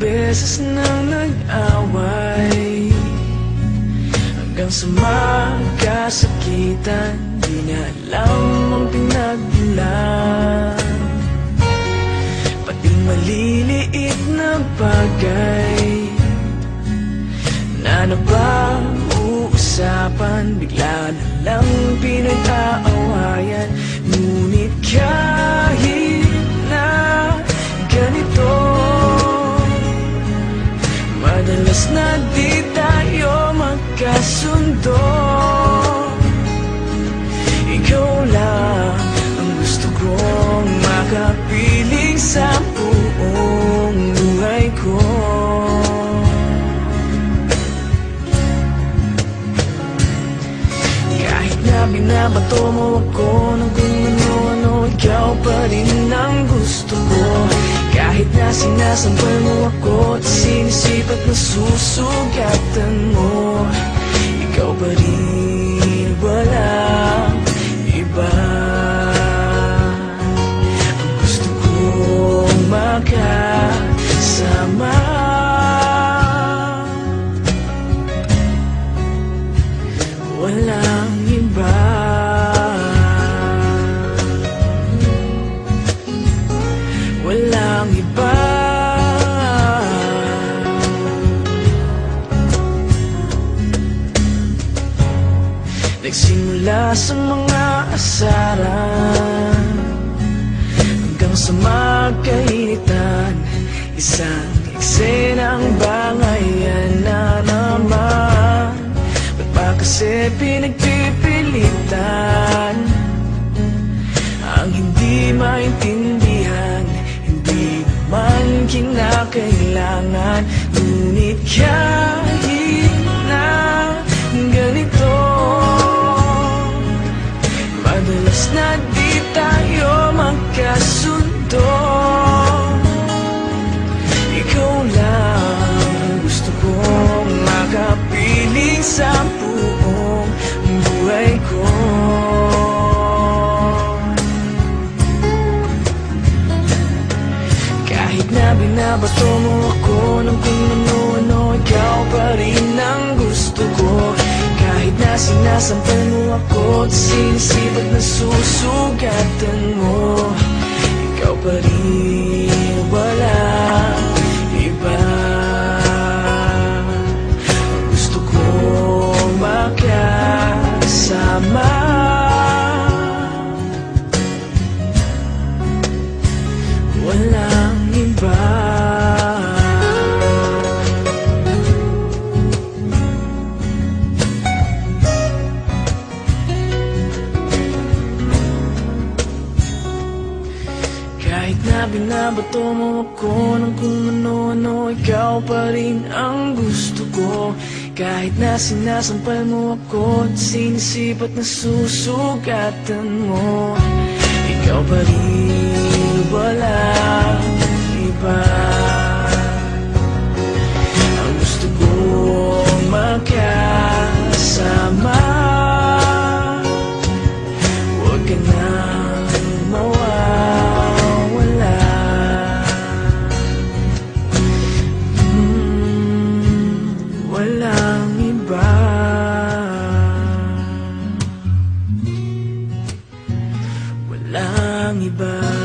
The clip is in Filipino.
beses nang nag-away, hanggang sa magkasakitan. Di niya alam ang pinagmulan, pati maliliit na bagay na napag-uusapan, bigla na lang pinag-aawayan. Ngunit kahit na ganito, madalas na di tayo magkasundo. Ikaw lang ang gusto kong makapiling sa buong buhay ko. Kahit na binabato mo ako ng kung ano-ano, ikaw pa rin ang gusto ko. Kahit na sinasampal mo ako at sinisipat na susugatan mo, ikaw pa rin, walang iba. Ang gusto kong makasama, walang iba. Walang iba. Nagsimula sa mga asaran hanggang sa magkainitan, isang eksenang bangayan na naman. Ba't ba kasi pinagpipilitan ang hindi maintindihan? Hindi naman kinakailangan. Ngunit kahit na ganito, madalas na di tayo magkasundo. Ikaw lang ang gusto kong makapiling sa buong buhay ko. Kahit na binabato mo ako ng kung ano-ano, ikaw pa rin ang gusto ko. Kahit na sinasampal mo ako at sinisipat na susugatan mo, ikaw pa rin, walang iba. Ang gusto kong makasama, walang iba. Kahit na binabato mo ako ng kung ano-ano, ikaw pa rin ang gusto ko. Kahit na sinasampal mo ako at sinisipat na susugatan mo, ikaw pa rin, walang iba. Ang gusto kong makasama, huwag ka nang mawawala. Walang iba. Walang iba.